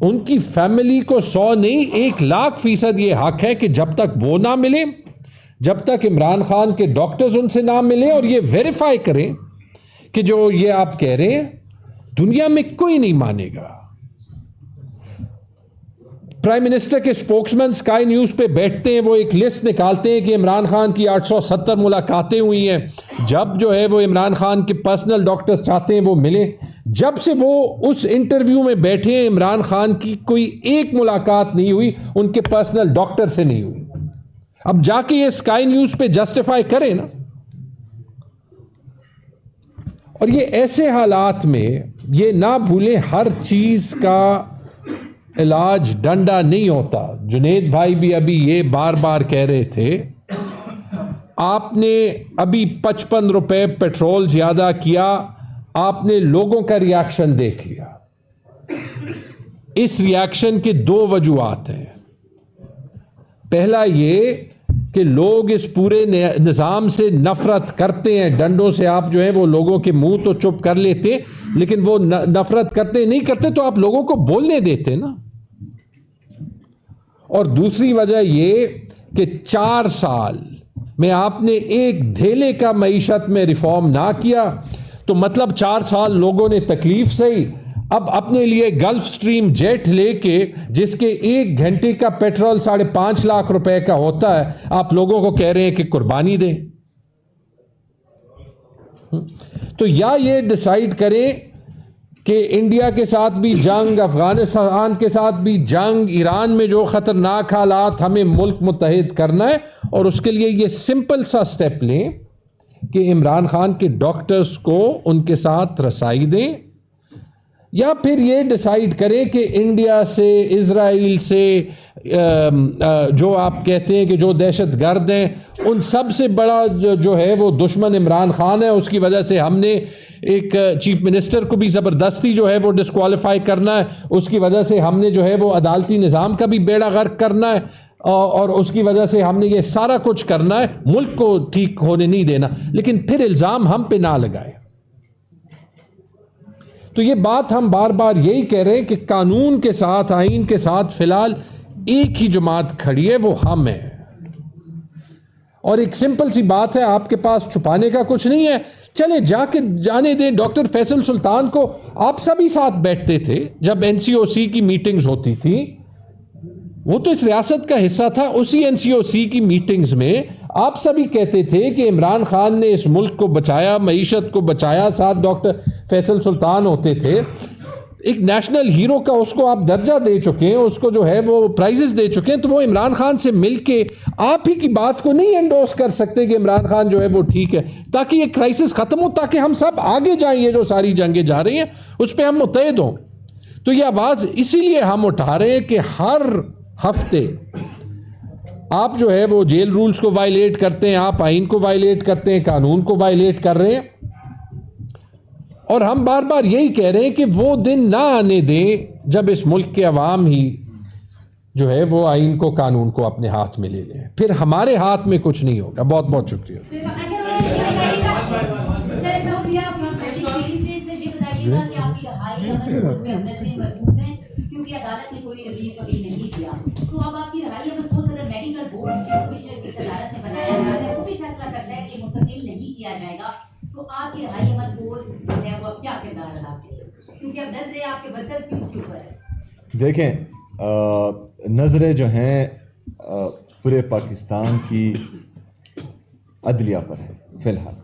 ان کی فیملی کو 100 نہیں 1,00,000% یہ حق ہے کہ جب تک وہ نہ ملے، جب تک عمران خان کے ڈاکٹرز ان سے نہ ملیں اور یہ ویریفائی کریں کہ جو یہ آپ کہہ رہے ہیں دنیا میں کوئی نہیں مانے گا. پرائم منسٹر کے اسپوکسمین اسکائی نیوز پہ بیٹھتے ہیں، وہ ایک لسٹ نکالتے ہیں کہ عمران خان کی 870 ملاقاتیں ہوئی ہیں. جب جو ہے وہ عمران خان کے پرسنل ڈاکٹرز چاہتے ہیں وہ ملیں، جب سے وہ اس انٹرویو میں بیٹھے ہیں عمران خان کی کوئی ایک ملاقات نہیں ہوئی، ان کے پرسنل ڈاکٹر سے نہیں ہوئی. اب جا کے یہ اسکائی نیوز پہ جسٹیفائی کریں نا. اور یہ ایسے حالات میں یہ نہ بھولیں ہر چیز کا علاج ڈنڈا نہیں ہوتا. جنید بھائی بھی ابھی یہ بار بار کہہ رہے تھے، آپ نے ابھی 55 روپے پیٹرول زیادہ کیا، آپ نے لوگوں کا ریاکشن دیکھ لیا. اس ریاکشن کے 2 وجوہات ہیں. پہلا یہ کہ لوگ اس پورے نظام سے نفرت کرتے ہیں. ڈنڈوں سے آپ جو ہے وہ لوگوں کے منہ تو چپ کر لیتے، لیکن وہ نفرت کرتے نہیں کرتے تو آپ لوگوں کو بولنے دیتے نا. اور دوسری وجہ یہ کہ 4 سال میں آپ نے ایک دھیلے کا معیشت میں ریفارم نہ کیا تو مطلب 4 سال لوگوں نے تکلیف سہی. اب اپنے لیے گلف سٹریم جیٹ لے کے جس کے 1 گھنٹے کا پیٹرول 5.5 لاکھ روپے کا ہوتا ہے، آپ لوگوں کو کہہ رہے ہیں کہ قربانی دیں. تو یا یہ ڈیسائیڈ کریں کہ انڈیا کے ساتھ بھی جنگ، افغانستان کے ساتھ بھی جنگ، ایران میں جو خطرناک حالات، ہمیں ملک متحد کرنا ہے، اور اس کے لیے یہ سمپل سا سٹیپ لیں کہ عمران خان کے ڈاکٹرز کو ان کے ساتھ رسائی دیں، یا پھر یہ ڈیسائیڈ کریں کہ انڈیا سے، اسرائیل سے، جو آپ کہتے ہیں کہ جو دہشت گرد ہیں، ان سب سے بڑا جو ہے وہ دشمن عمران خان ہے. اس کی وجہ سے ہم نے ایک چیف منسٹر کو بھی زبردستی جو ہے وہ ڈسکوالیفائی کرنا ہے. اس کی وجہ سے ہم نے جو ہے وہ عدالتی نظام کا بھی بیڑا غرق کرنا ہے، اور اس کی وجہ سے ہم نے یہ سارا کچھ کرنا ہے. ملک کو ٹھیک ہونے نہیں دینا، لیکن پھر الزام ہم پہ نہ لگائے. تو یہ بات ہم بار بار یہی کہہ رہے ہیں کہ قانون کے ساتھ، آئین کے ساتھ فی الحال ایک ہی جماعت کھڑی ہے، وہ ہم ہیں. اور ایک سمپل سی بات ہے، آپ کے پاس چھپانے کا کچھ نہیں ہے. چلے جا کے جانے دیں. ڈاکٹر فیصل سلطان کو آپ سبھی ساتھ بیٹھتے تھے جب NCOC کی میٹنگز ہوتی تھی، وہ تو اس ریاست کا حصہ تھا. اسی NCOC کی میٹنگز میں آپ سبھی کہتے تھے کہ عمران خان نے اس ملک کو بچایا، معیشت کو بچایا. ساتھ ڈاکٹر فیصل سلطان ہوتے تھے. ایک نیشنل ہیرو کا اس کو آپ درجہ دے چکے ہیں، اس کو جو ہے وہ پرائزز دے چکے ہیں. تو وہ عمران خان سے مل کے آپ ہی کی بات کو نہیں انڈورس کر سکتے کہ عمران خان جو ہے وہ ٹھیک ہے، تاکہ یہ کرائسس ختم ہو، تاکہ ہم سب آگے جائیں. یہ جو ساری جنگیں جا رہی ہیں اس پہ ہم متحد ہوں. تو یہ آواز اسی لیے ہم اٹھا رہے ہیں کہ ہر ہفتے آپ جو ہے وہ جیل رولز کو وائلیٹ کرتے ہیں، آپ آئین کو وائلیٹ کرتے ہیں، قانون کو وائلیٹ کر رہے ہیں. اور ہم بار بار یہی کہہ رہے ہیں کہ وہ دن نہ آنے دیں جب اس ملک کے عوام ہی جو ہے وہ آئین کو، قانون کو اپنے ہاتھ میں لے لیں. پھر ہمارے ہاتھ میں کچھ نہیں ہوگا. بہت بہت شکریہ. کیونکہ عدالت نے کوئی ریلیف ابھی نہیں کیا، تو اب آپ کی رہائی عمل فورس اگر میڈیکل بورڈ چیف کمشنر کی صدارت میں بنایا جا رہا ہے، وہ بھی فیصلہ کرتا ہے کہ منتقل نہیں کیا جائے گا، تو آپ کی رہائی عمل فورس جو ہے وہ اب کیا کردار ادا کرے گی؟ کیونکہ اب نظریں آپ کے ورکرز بھی اس کے اوپر ہے. دیکھیں، نظریں جو ہیں پورے پاکستان کی عدلیہ پر ہے. فی الحال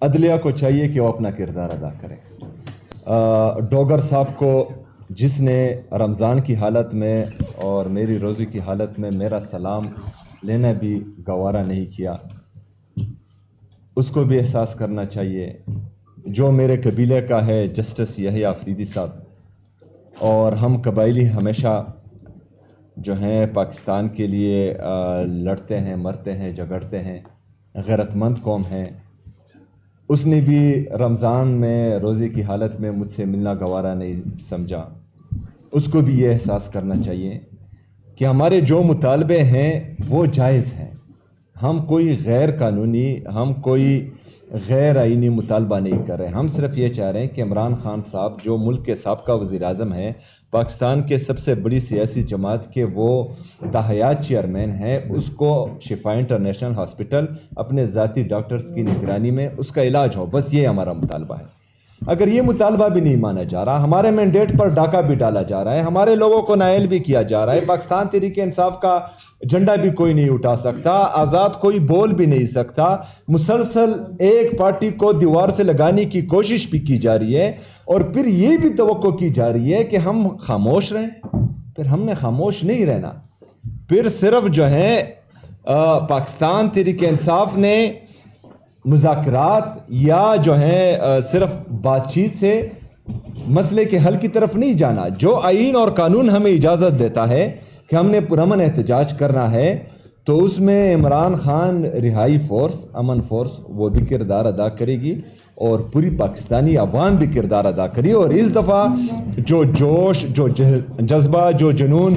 عدلیہ کو چاہیے کہ وہ اپنا کردار ادا کرے. ڈوگر صاحب کو جس نے رمضان کی حالت میں اور میری روزی کی حالت میں میرا سلام لینا بھی گوارا نہیں کیا، اس کو بھی احساس کرنا چاہیے. جو میرے قبیلے کا ہے جسٹس یحییٰ آفریدی صاحب، اور ہم قبائلی ہمیشہ جو ہیں پاکستان کے لیے لڑتے ہیں، مرتے ہیں، جھگڑتے ہیں، غیرت مند قوم ہیں. اس نے بھی رمضان میں روزے کی حالت میں مجھ سے ملنا گوارا نہیں سمجھا. اس کو بھی یہ احساس کرنا چاہیے کہ ہمارے جو مطالبے ہیں وہ جائز ہیں. ہم کوئی غیر قانونی، ہم کوئی غیر آئینی مطالبہ نہیں کر رہے. ہم صرف یہ چاہ رہے ہیں کہ عمران خان صاحب جو ملک کے سابقہ وزیر اعظم ہیں, پاکستان کے سب سے بڑی سیاسی جماعت کے وہ تاحیات چیئرمین ہیں, اس کو شفا انٹرنیشنل ہاسپٹل اپنے ذاتی ڈاکٹرز کی نگرانی میں اس کا علاج ہو. بس یہ ہمارا مطالبہ ہے. اگر یہ مطالبہ بھی نہیں مانا جا رہا, ہمارے مینڈیٹ پر ڈاکہ بھی ڈالا جا رہا ہے, ہمارے لوگوں کو نائل بھی کیا جا رہا ہے, پاکستان تحریک انصاف کا جھنڈا بھی کوئی نہیں اٹھا سکتا, آزاد کوئی بول بھی نہیں سکتا, مسلسل ایک پارٹی کو دیوار سے لگانے کی کوشش بھی کی جا رہی ہے, اور پھر یہ بھی توقع کی جا رہی ہے کہ ہم خاموش رہیں. پھر ہم نے خاموش نہیں رہنا. پھر صرف جو ہے پاکستان تحریک انصاف نے مذاکرات یا جو ہے صرف بات چیت سے مسئلے کے حل کی طرف نہیں جانا. جو آئین اور قانون ہمیں اجازت دیتا ہے کہ ہم نے پرامن احتجاج کرنا ہے, تو اس میں عمران خان رہائی فورس, امن فورس, وہ بھی کردار ادا کرے گی, اور پوری پاکستانی عوام بھی کردار ادا کری. اور اس دفعہ جو جوش, جو جذبہ, جو جنون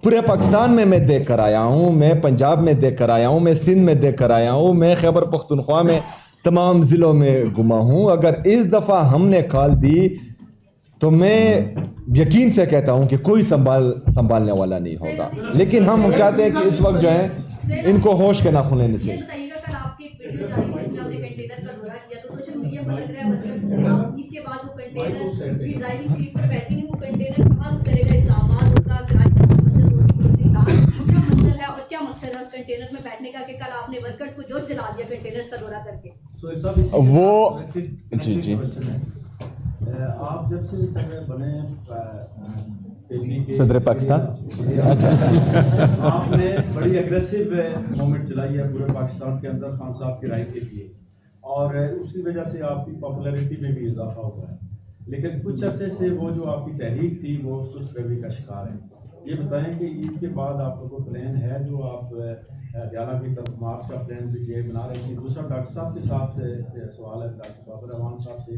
پورے پاکستان میں دیکھ کر آیا ہوں, میں پنجاب میں دیکھ کر آیا ہوں, میں سندھ میں دیکھ کر آیا ہوں, میں خیبر پختونخوا میں تمام ضلعوں میں گما ہوں. اگر اس دفعہ ہم نے کال دی تو میں یقین سے کہتا ہوں کہ کوئی سنبھالنے والا نہیں ہوگا. لیکن ہم چاہتے ہیں کہ اس وقت جو ہے ان کو ہوش کے ناخن لینے چاہیے. وہ جی آپ جب سے بنے صدر پاکستان, آپ نے بڑی اگریسو موومنٹ چلائی ہے پورے پاکستان کے اندر خان صاحب کی رہائی کے لیے, اور اسی وجہ سے آپ کی پاپولیرٹی میں بھی اضافہ ہوا ہے. لیکن کچھ عرصے سے وہ جو آپ کی تحریک تھی وہ سست روی کا شکار ہے. یہ بتائیں کہ عید کے بعد آپ لوگوں کو پلان ہے جو آپ 11 کی طرف مارچ کا پلان بھی یہ بنا رہے تھے؟ دوسرا ڈاکٹر صاحب کے ساتھ سوال ہے, ڈاکٹر بابر رحمان صاحب سے,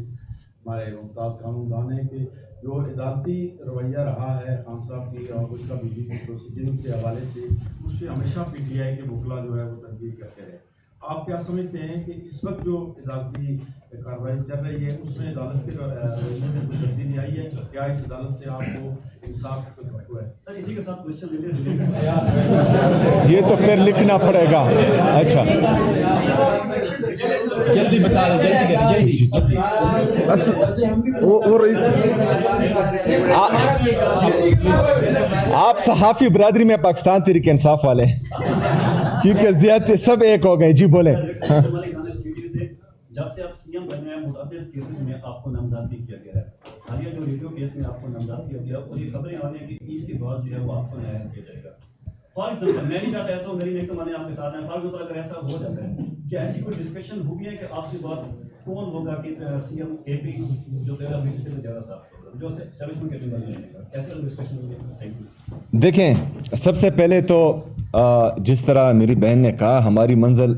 ہمارے ممتاز قانون دان ہے, کہ جو عدالتی رویہ رہا ہے خان صاحب کی اور اس کا بی جے پی پروسیڈنگ کے حوالے سے, اس پہ ہمیشہ پی ٹی آئی کے وکلا جو ہے وہ تنقید کرتے رہے. آپ کیا سمجھتے ہیں کہ اس وقت جو عدالتی کارروائی چل رہی ہے اس میں عدالت کے رویے میں کوئی تبدیلی آئی ہے؟ کیا اس عدالت سے آپ کو انصاف کو توقع ہے؟ سر اسی کے ساتھ کوشچن یہ تو پھر لکھنا پڑے گا. اچھا جلدی بتا دیں, آپ صحافی برادری میں پاکستان تحریک انصاف والے, کیونکہ زیادتی سب ایک ہو گئے. جی بولیں. جب سے آپ سی ایم بنے ہیں متعدد کیسز میں آپ کو نامزد بھی کیا گیا ہے. حالیہ جو ریڈیو کیس میں آپ کو نامزد کیا گیا, اور یہ خبریں آ رہی ہیں کہ عید کے بعد جو ہے وہ آپ کو نیا کیا جائے گا. فار ایگزامپل, میں نہیں چاہتا ایسا ہو, میری نیک تمنے آپ کے ساتھ ہیں, فار ایگزامپل اگر ایسا ہو جاتا ہے, کیا ایسی کوئی ڈسکشن ہوگی ہے کہ آپ کے بعد کون ہوگا کہ سی ایم اے پی جو پہلا سے زیادہ صاحب جو سروس کے ٹیم بننے کا, ایسا ڈسکشن ہوگی؟ Thank you. دیکھیں, سب سے پہلے تو جس طرح میری بہن نے کہا, ہماری منزل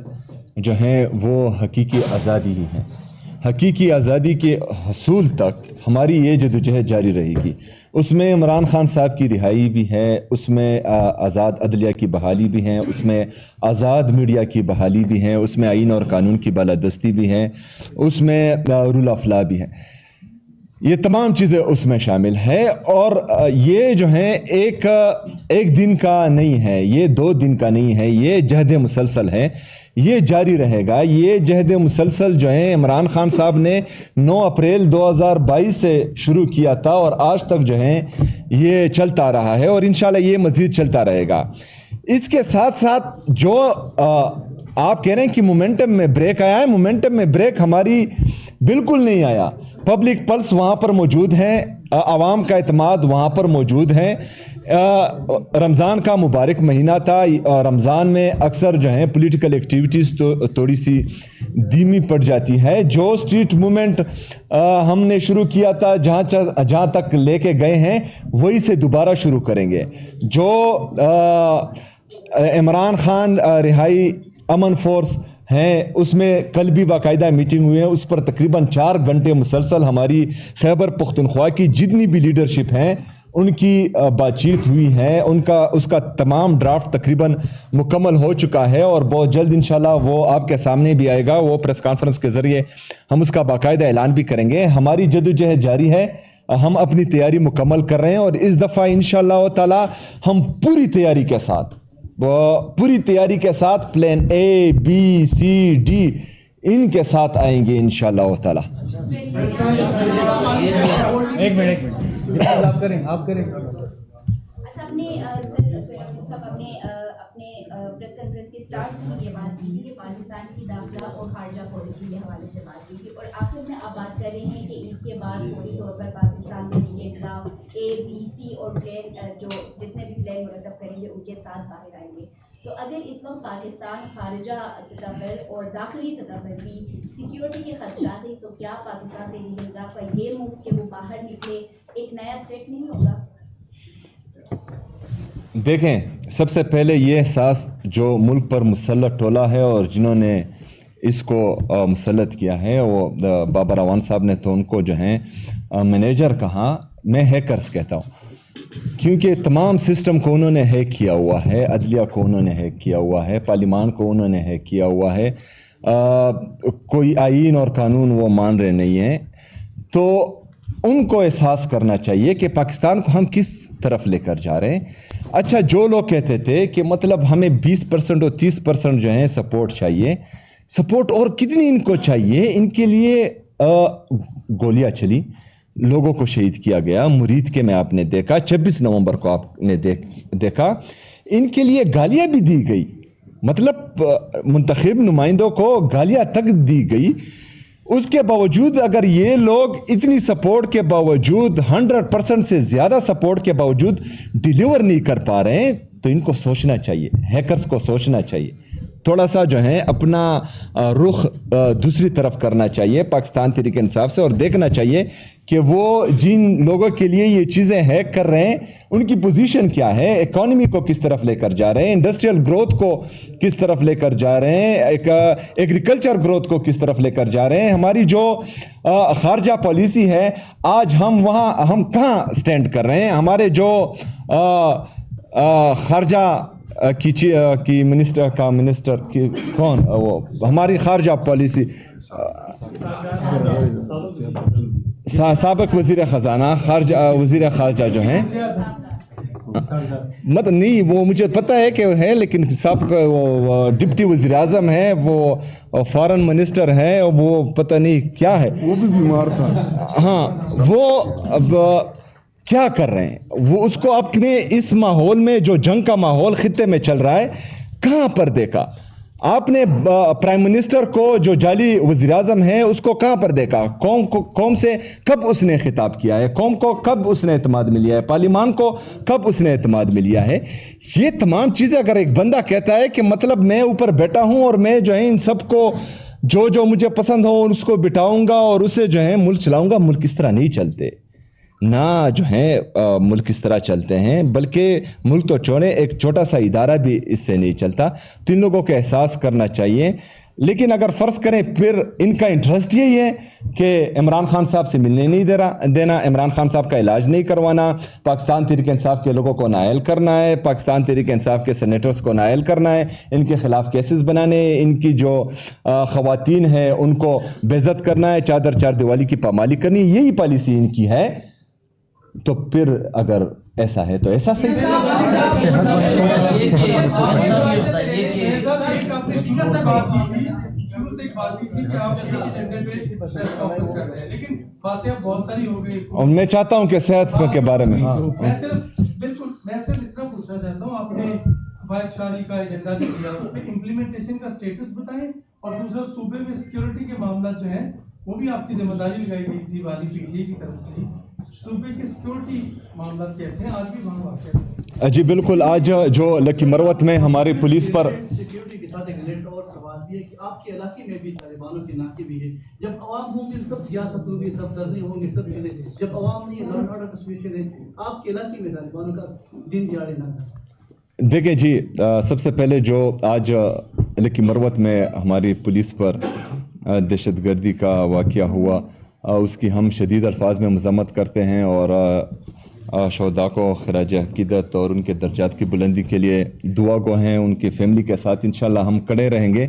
جو ہیں وہ حقیقی آزادی ہی ہے. حقیقی آزادی کے حصول تک ہماری یہ جدوجہد جاری رہے گی. اس میں عمران خان صاحب کی رہائی بھی ہے, اس میں آزاد عدلیہ کی بحالی بھی ہیں, اس میں آزاد میڈیا کی بحالی بھی ہیں, اس میں آئین اور قانون کی بالادستی بھی ہیں, اس میں رول آف لا بھی ہے. یہ تمام چیزیں اس میں شامل ہے. اور یہ جو ہیں ایک دن کا نہیں ہے, یہ 2 دن کا نہیں ہے, یہ جہد مسلسل ہے, یہ جاری رہے گا. یہ جہد مسلسل جو ہے عمران خان صاحب نے 9 اپریل 2022 سے شروع کیا تھا, اور آج تک جو ہے یہ چلتا رہا ہے, اور انشاءاللہ یہ مزید چلتا رہے گا. اس کے ساتھ ساتھ جو آپ کہہ رہے ہیں کہ مومنٹم میں بریک آیا ہے, مومنٹم میں بریک ہماری بالکل نہیں آیا. پبلک پلس وہاں پر موجود ہے, عوام کا اعتماد وہاں پر موجود ہے. رمضان کا مبارک مہینہ تھا, رمضان میں اکثر جو ہیں پولیٹیکل ایکٹیویٹیز تو تھوڑی سی دھیمی پڑ جاتی ہے. جو اسٹریٹ موومنٹ ہم نے شروع کیا تھا, جہاں تک لے کے گئے ہیں وہی سے دوبارہ شروع کریں گے. جو عمران خان رہائی امن فورس ہیں, اس میں کل بھی باقاعدہ میٹنگ ہوئی ہے, اس پر تقریباً 4 گھنٹے مسلسل ہماری خیبر پختونخوا کی جتنی بھی لیڈرشپ ہیں ان کی بات چیت ہوئی ہے، اس کا تمام ڈرافٹ تقریباً مکمل ہو چکا ہے اور بہت جلد انشاءاللہ وہ آپ کے سامنے بھی آئے گا. وہ پریس کانفرنس کے ذریعے ہم اس کا باقاعدہ اعلان بھی کریں گے. ہماری جدوجہد جاری ہے، ہم اپنی تیاری مکمل کر رہے ہیں اور اس دفعہ انشاءاللہ تعالی ہم پوری تیاری کے ساتھ plan A B C D ان کے ساتھ آئیں گے انشاءاللہ تعالی. ایک منٹ آپ کریں. اچھا، اپنے پریس کانفرنس کے اسٹارٹ میں یہ بات کی تھی کہ پاکستان کی داخلہ اور خارجہ پالیسی کے حوالے سے بات کی تھی، اور آخر میں آپ بات کر رہے ہیں کہ عید کے بعد فوری طور پر پاکستان میں ایگزام A B C اور پلان جو جتنے بھی پلان مرتب کریں گے ان کے ساتھ باہر آئیں گے. تو اگر اس وقت پاکستان خارجہ سطح پر اور داخلی سطح پر بھی سیکیورٹی کے خدشات ہیں، تو کیا پاکستان تحریک انصاف کا یہ موو کہ وہ باہر نکلے ایک نیا تھریٹ نہیں ہوگا؟ دیکھیں، سب سے پہلے یہ احساس جو ملک پر مسلط ٹولہ ہے اور جنہوں نے اس کو مسلط کیا ہے، وہ بابر اعوان صاحب نے تو ان کو جو ہیں مینیجر کہا، میں ہیکرز کہتا ہوں، کیونکہ تمام سسٹم کو انہوں نے ہیک کیا ہوا ہے. عدلیہ کو انہوں نے ہیک کیا ہوا ہے، پارلیمان کو انہوں نے ہیک کیا ہوا ہے. کوئی آئین اور قانون وہ مان رہے نہیں ہیں. تو ان کو احساس کرنا چاہیے کہ پاکستان کو ہم کس طرف لے کر جا رہے ہیں. اچھا، جو لوگ کہتے تھے کہ مطلب ہمیں 20% اور 30% جو ہیں سپورٹ چاہیے، سپورٹ اور کتنی ان کو چاہیے؟ ان کے لیے گولیاں چلی، لوگوں کو شہید کیا گیا. مرید کے میں آپ نے دیکھا، 26 نومبر کو آپ نے دیکھا. ان کے لیے گالیاں بھی دی گئی، مطلب منتخب نمائندوں کو گالیاں تک دی گئی. اس کے باوجود اگر یہ لوگ اتنی سپورٹ کے باوجود 100% سے زیادہ سپورٹ کے باوجود ڈیلیور نہیں کر پا رہے ہیں، تو ان کو سوچنا چاہیے، ہیکرز کو سوچنا چاہیے، تھوڑا سا جو ہے اپنا رخ دوسری طرف کرنا چاہیے پاکستان تحریک انصاف سے، اور دیکھنا چاہیے کہ وہ جن لوگوں کے لیے یہ چیزیں ہیک کر رہے ہیں ان کی پوزیشن کیا ہے، اکانومی کو کس طرف لے کر جا رہے ہیں، انڈسٹریل گروتھ کو کس طرف لے کر جا رہے ہیں، ایگریکلچر گروتھ کو کس طرف لے کر جا رہے ہیں. ہماری جو خارجہ پالیسی ہے، آج ہم کہاں سٹینڈ کر رہے ہیں. ہمارے جو خارجہ کی منسٹر کی کون، وہ ہماری خارجہ پالیسی سابق وزیر خزانہ وزیر خارجہ جو ہیں، مطلب نہیں وہ مجھے پتہ ہے کہ ہے، لیکن سابق وہ ڈپٹی وزیر اعظم ہے، وہ فارن منسٹر ہے، وہ پتہ نہیں کیا ہے، وہ بھی بیمار تھا. ہاں، وہ اب کیا کر رہے ہیں؟ وہ اس کو اپنے اس ماحول میں، جو جنگ کا ماحول خطے میں چل رہا ہے، کہاں پر دیکھا آپ نے؟ پرائم منسٹر کو جو جعلی وزیر اعظم ہے اس کو کہاں پر دیکھا؟ قوم سے کب اس نے خطاب کیا ہے؟ قوم کو کب اس نے اعتماد میں لیا ہے؟ پارلیمان کو کب اس نے اعتماد میں لیا ہے؟ یہ تمام چیزیں اگر ایک بندہ کہتا ہے کہ مطلب میں اوپر بیٹھا ہوں اور میں جو ہے ان سب کو جو مجھے پسند ہو اس کو بٹھاؤں گا اور اسے جو ہے ملک چلاؤں گا، ملک اس طرح نہیں چلتے. نہ جو ہیں ملک اس طرح چلتے ہیں، بلکہ ملک تو چھوڑے ایک چھوٹا سا ادارہ بھی اس سے نہیں چلتا. تو ان لوگوں کو احساس کرنا چاہیے. لیکن اگر فرض کریں پھر ان کا انٹرسٹ یہی ہے کہ عمران خان صاحب سے ملنے نہیں دینا، عمران خان صاحب کا علاج نہیں کروانا، پاکستان تحریک انصاف کے لوگوں کو نائل کرنا ہے، پاکستان تحریک انصاف کے سینیٹرز کو نائل کرنا ہے، ان کے خلاف کیسز بنانے، ان کی جو خواتین ہیں ان کو بے عزت کرنا ہے، چادر چار دیوالی کی پامالی کرنی، یہی پالیسی ان کی ہے. تو پھر اگر ایسا ہے تو ایسا صحیح ہے. اور میں چاہتا ہوں کہ صحت کے بارے میں بالکل میں صرف اتنا پوچھنا چاہتا ہوں، آپ نے فائد شاہی کا ایجنڈا دیا، اس میں امپلیمنٹیشن کا سٹیٹس بتائیں، اور دوسرا صوبے میں سیکیورٹی کے معاملات جو ہیں وہ بھی آپ کی ذمہ داری لگائی گئی تھی والی پی کی طرف سے. صوبے کے سیکیورٹی معاملات کیسے ہیں آج بھی وہاں واقع؟ جی بالکل، آج جو لکی مروت میں ہماری پولیس پر سیکیورٹی کے ساتھ ایک ریلیٹڈ اور سوال بھی ہے کہ آپ کے علاقے میں بھی طالبانوں کے ناکے بھی ہے، جب عوام ہوں گے تب سیاست ہوگی، تب دھرنے ہوں گے، سب چیزیں، جب عوام نہیں لا اینڈ آرڈر کا سچویشن ہے، آپ کے علاقے میں طالبانوں کا دن دیہڑے نہ. دیکھیں جی، سب سے پہلے جو آج لکی مروت میں ہماری پولیس پر دہشت گردی کا واقعہ ہوا، اس کی ہم شدید الفاظ میں مذمت کرتے ہیں اور شہداء کو خراج عقیدت اور ان کے درجات کی بلندی کے لیے دعا گو ہیں. ان کی فیملی کے ساتھ انشاءاللہ ہم کھڑے رہیں گے.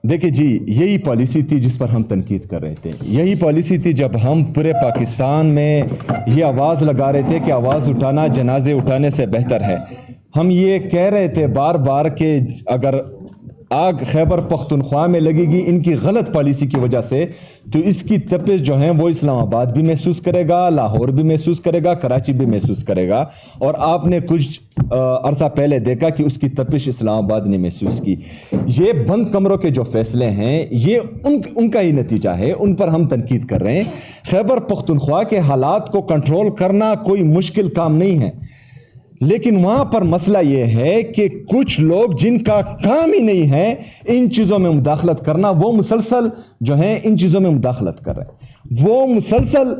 دیکھیں جی, یہی پالیسی تھی جس پر ہم تنقید کر رہے تھے. یہی پالیسی تھی جب ہم پورے پاکستان میں یہ آواز لگا رہے تھے کہ آواز اٹھانا جنازے اٹھانے سے بہتر ہے. ہم یہ کہہ رہے تھے بار بار کہ اگر آگ خیبر پختونخوا میں لگے گی ان کی غلط پالیسی کی وجہ سے, تو اس کی تپش جو ہیں وہ اسلام آباد بھی محسوس کرے گا, لاہور بھی محسوس کرے گا, کراچی بھی محسوس کرے گا. اور آپ نے کچھ عرصہ پہلے دیکھا کہ اس کی تپش اسلام آباد نے محسوس کی. یہ بند کمروں کے جو فیصلے ہیں یہ ان کا ہی نتیجہ ہے, ان پر ہم تنقید کر رہے ہیں. خیبر پختونخوا کے حالات کو کنٹرول کرنا کوئی مشکل کام نہیں ہے, لیکن وہاں پر مسئلہ یہ ہے کہ کچھ لوگ جن کا کام ہی نہیں ہے ان چیزوں میں مداخلت کرنا, وہ مسلسل جو ہیں ان چیزوں میں مداخلت کر رہے ہیں. وہ مسلسل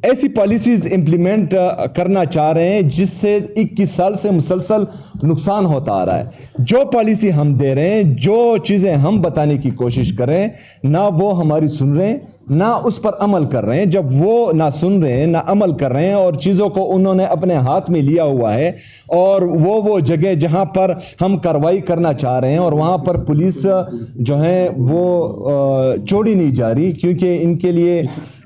ایسی پالیسیز امپلیمنٹ کرنا چاہ رہے ہیں جس سے 21 سال سے مسلسل نقصان ہوتا آ رہا ہے. جو پالیسی ہم دے رہے ہیں, جو چیزیں ہم بتانے کی کوشش کر رہے ہیں, نہ وہ ہماری سن رہے ہیں نہ اس پر عمل کر رہے ہیں. جب وہ نہ سن رہے ہیں نہ عمل کر رہے ہیں اور چیزوں کو انہوں نے اپنے ہاتھ میں لیا ہوا ہے, اور وہ جگہ جہاں پر ہم کارروائی کرنا چاہ رہے ہیں اور وہاں پر پولیس جو ہے وہ چھوڑی نہیں جا رہی کیونکہ ان کے لیے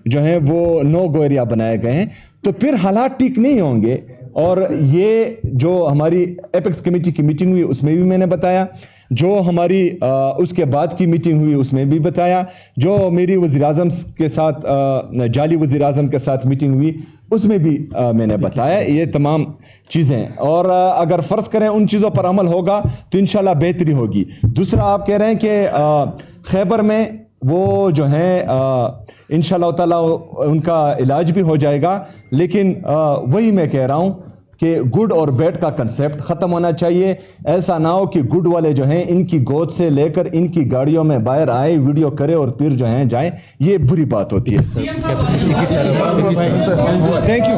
جو ہے وہ نو گو ایریا بنائے گئے ہیں, تو پھر حالات ٹھیک نہیں ہوں گے. اور یہ جو ہماری ایپیکس کمیٹی کی میٹنگ ہوئی اس میں بھی میں نے بتایا, جو ہماری اس کے بعد کی میٹنگ ہوئی اس میں بھی بتایا, جو میری وزیر اعظم کے ساتھ جعلی وزیر اعظم کے ساتھ میٹنگ ہوئی اس میں بھی میں نے بتایا یہ تمام چیزیں. اور اگر فرض کریں ان چیزوں پر عمل ہوگا تو انشاءاللہ بہتری ہوگی. دوسرا آپ کہہ رہے ہیں کہ خیبر میں وہ جو ہیں انشاءاللہ تعالیٰ ان کا علاج بھی ہو جائے گا, لیکن وہی میں کہہ رہا ہوں کہ گڈ اور بیڈ کا کنسیپٹ ختم ہونا چاہیے. ایسا نہ ہو کہ گڈ والے جو ہیں ان کی گود سے لے کر ان کی گاڑیوں میں باہر آئے, ویڈیو کرے اور پھر جو ہیں جائیں, یہ بری بات ہوتی ہے. Thank you.